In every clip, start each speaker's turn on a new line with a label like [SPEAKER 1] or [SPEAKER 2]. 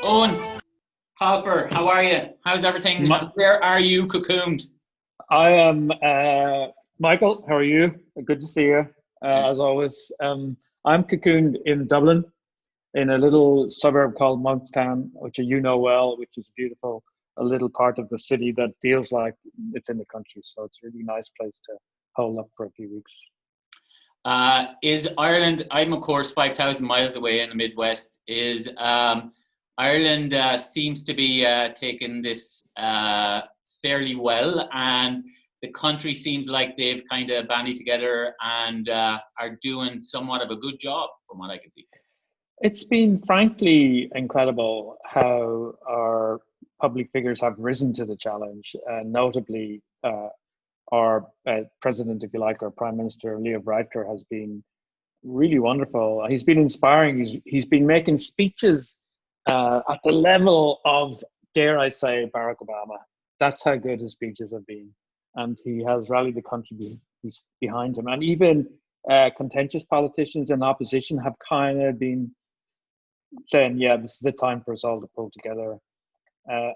[SPEAKER 1] Eoin Colfer, how are you? How's everything?
[SPEAKER 2] Mi-
[SPEAKER 1] Where are you cocooned?
[SPEAKER 2] I am Michael. How are you? Good to see you,
[SPEAKER 1] Yeah.
[SPEAKER 2] as always. I'm cocooned in Dublin, in a little suburb called Monkstown, which you know well, which is beautiful. A little part of the city that feels like it's in the country. So it's a really nice place to hole up for a few weeks.
[SPEAKER 1] Is Ireland, I'm of course 5,000 miles away in the Midwest, is Ireland seems to be taking this fairly well, and the country seems like they've kind of bandied together and are doing somewhat of a good job from what I can see.
[SPEAKER 2] It's been frankly incredible how our public figures have risen to the challenge, notably our president, if you like, our prime minister, Leo Varadkar, has been really wonderful. He's been inspiring. He's been making speeches at the level of, dare I say, Barack Obama. That's how good his speeches have been, and he has rallied the country behind him. And even contentious politicians in opposition have kind of been saying, "Yeah, this is the time for us all to pull together."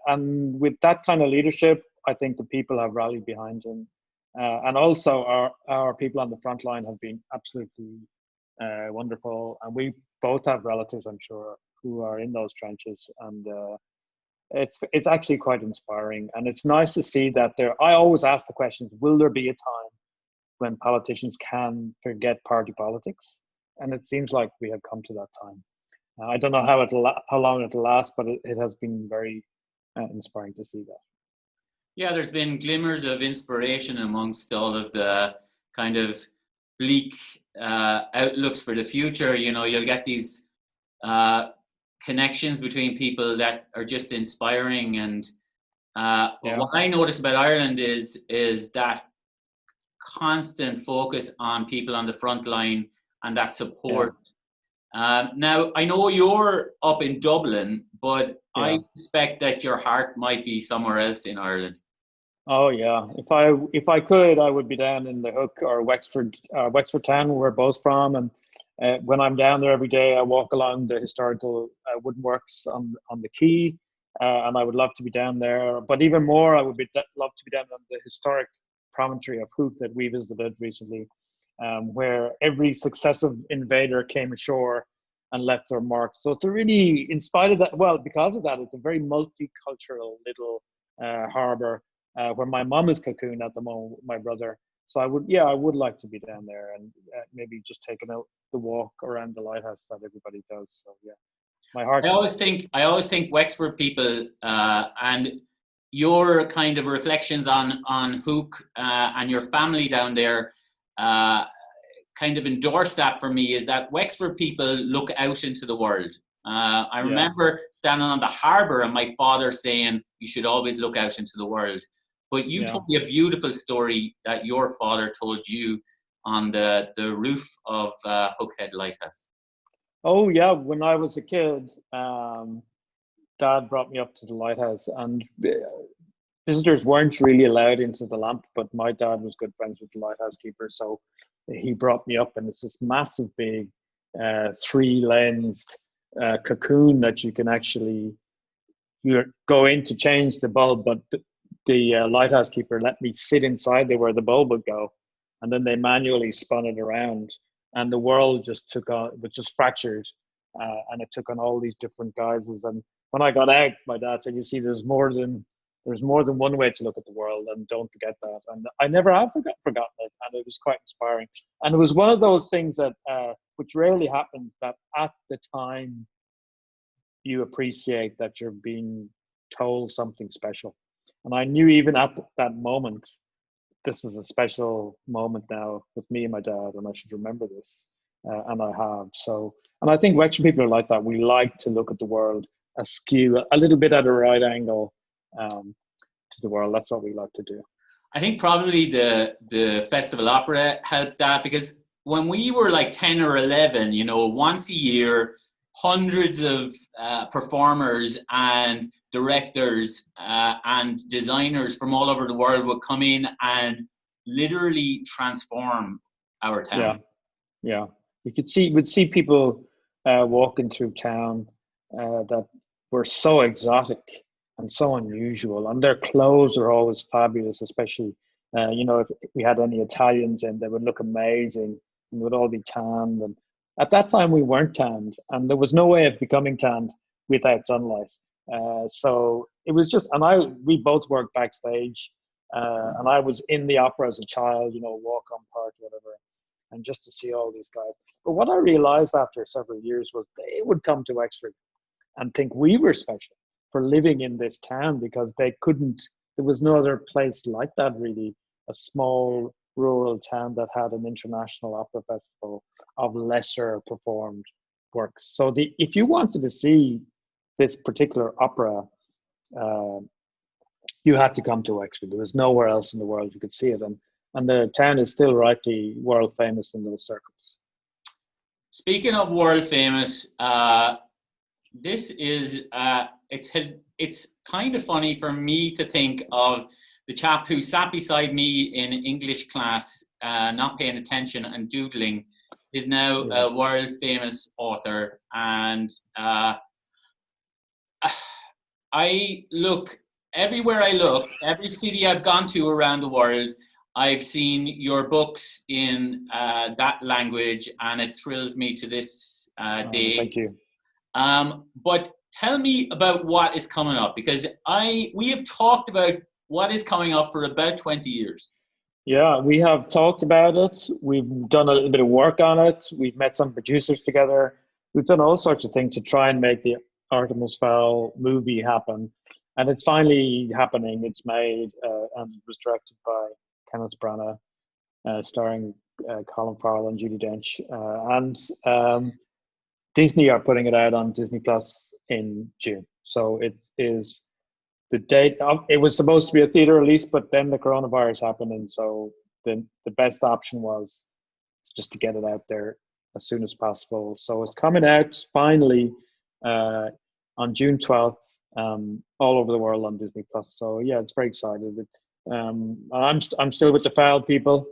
[SPEAKER 2] And with that kind of leadership, I think the people have rallied behind him. And also our people on the front line have been absolutely wonderful. And we both have relatives, I'm sure, who are in those trenches. And it's actually quite inspiring. And it's nice to see that I always ask the questions, will there be a time when politicians can forget party politics? And it seems like we have come to that time. I don't know how long it'll last, but it has been very inspiring to see that.
[SPEAKER 1] Yeah, there's been glimmers of inspiration amongst all of the kind of bleak outlooks for the future. You know, you'll get these connections between people that are just inspiring. And what I notice about Ireland is that constant focus on people on the front line and that support. Now, I know you're up in Dublin, but I suspect that your heart might be somewhere else in Ireland.
[SPEAKER 2] Oh yeah, if I could, I would be down in the Hook or Wexford town, where we're both from. And when I'm down there every day, I walk along the historical wooden works on the quay, and I would love to be down there. But even more, I would love to be down on the historic promontory of Hook that we visited recently, where every successive invader came ashore and left their mark. So it's a really, in spite of that, well, because of that, it's a very multicultural little harbour. Where my mum is cocooned at the moment with my brother. So I would like to be down there and maybe just taking out the walk around the lighthouse that everybody does. So yeah, my heart.
[SPEAKER 1] I always think Wexford people and your kind of reflections on Hook and your family down there kind of endorse that for me. Is that Wexford people look out into the world. I remember standing on the harbour and my father saying, "You should always look out into the world." But you told me a beautiful story that your father told you on the roof of Hookhead Lighthouse.
[SPEAKER 2] Oh yeah, when I was a kid, Dad brought me up to the lighthouse, and visitors weren't really allowed into the lamp. But my dad was good friends with the lighthouse keeper, so he brought me up, and it's this massive, big, three-lensed cocoon that you can actually go in to change the bulb, but the lighthouse keeper let me sit inside there where the bulb would go, and then they manually spun it around, and the world just took on, it was just fractured, and it took on all these different guises. And when I got out, my dad said, "You see, there's more than one way to look at the world, and don't forget that." And I never have forgotten it, and it was quite inspiring. And it was one of those things that, which rarely happens, that at the time you appreciate that you're being told something special. And I knew even at that moment, this is a special moment now with me and my dad, and I should remember this. And I have. So, and I think Wexford people are like that. We like to look at the world askew, a little bit at a right angle to the world. That's what we like to do.
[SPEAKER 1] I think probably the Festival Opera helped that, because when we were like 10 or 11, you know, once a year, hundreds of performers and directors and designers from all over the world would come in and literally transform our town.
[SPEAKER 2] Yeah. You would see people walking through town that were so exotic and so unusual, and their clothes were always fabulous. Especially, if we had any Italians in, they would look amazing, and they would all be tanned. And at that time, we weren't tanned, and there was no way of becoming tanned without sunlight. So it was just, and we both worked backstage, and I was in the opera as a child, walk on part, whatever, and just to see all these guys. But what I realized after several years was they would come to Wexford and think we were special for living in this town, because there was no other place like that, really, a small rural town that had an international opera festival of lesser performed works. So if you wanted to see this particular opera, you had to come to Wexford. There was nowhere else in the world you could see it. And the town is still rightly world famous in those circles.
[SPEAKER 1] Speaking of world famous, this is it's kind of funny for me to think of the chap who sat beside me in English class, not paying attention and doodling, is now a world famous author. And I look everywhere I look, every city I've gone to around the world, I've seen your books in that language, and it thrills me to this day.
[SPEAKER 2] Thank you.
[SPEAKER 1] But tell me about what is coming up, because we have talked about what is coming up for about 20 years.
[SPEAKER 2] Yeah, we have talked about it. We've done a little bit of work on it. We've met some producers together. We've done all sorts of things to try and make the Artemis Fowl movie happen. And it's finally happening. It's made and it was directed by Kenneth Branagh, starring Colin Farrell and Judi Dench. And Disney are putting it out on Disney Plus in June. So it is the date. It was supposed to be a theater release, but then the coronavirus happened. And so the best option was just to get it out there as soon as possible. So it's coming out finally on June 12th. All over the world on Disney Plus. So yeah, it's very excited. I'm still with the Fowl people.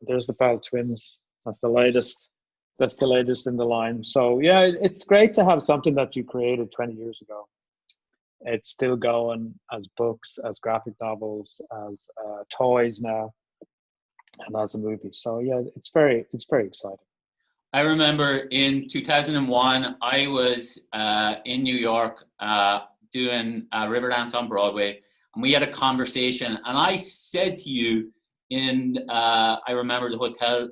[SPEAKER 2] There's the Fowl twins. That's the latest in the line. So yeah, it's great to have something that you created 20 years ago. It's still going as books, as graphic novels, as toys now, and as a movie. So yeah, it's very exciting.
[SPEAKER 1] I remember in 2001, I was in New York doing Riverdance on Broadway, and we had a conversation, and I said to you I remember the hotel,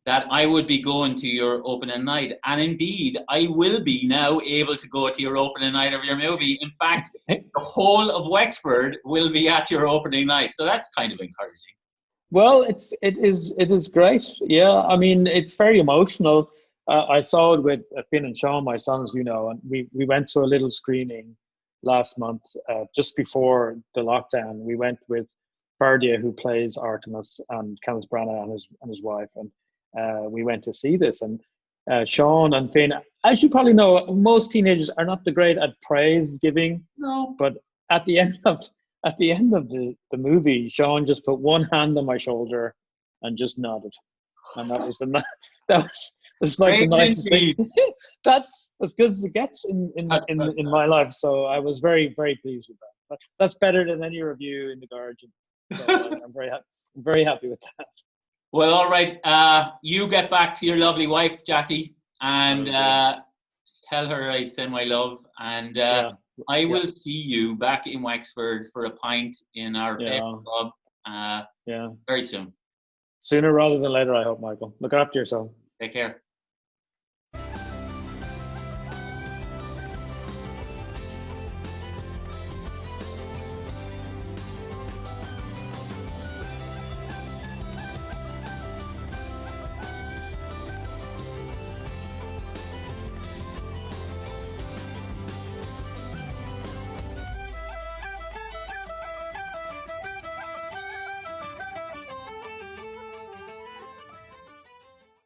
[SPEAKER 1] that I would be going to your opening night. And indeed, I will be now able to go to your opening night of your movie. In fact, the whole of Wexford will be at your opening night. So that's kind of encouraging.
[SPEAKER 2] Well, it is great. Yeah, I mean, it's very emotional. I saw it with Finn and Sean, my sons, and we went to a little screening last month, just before the lockdown. We went with Bardia, who plays Artemis, and Kenneth Branagh and his wife, and we went to see this. And Sean and Finn, as you probably know, most teenagers are not the great at praise giving. No. But at the end of the movie, Sean just put one hand on my shoulder and just nodded, and that was like the nicest thing. That's as good as it gets in my life. So I was very, very pleased with that. That's better than any review in the Guardian. So I'm very happy with that.
[SPEAKER 1] Well, all right. You get back to your lovely wife, Jackie, and tell her I send my love. And I will see you back in Wexford for a pint in our favorite pub very soon.
[SPEAKER 2] Sooner rather than later, I hope, Michael. Look after yourself.
[SPEAKER 1] Take care.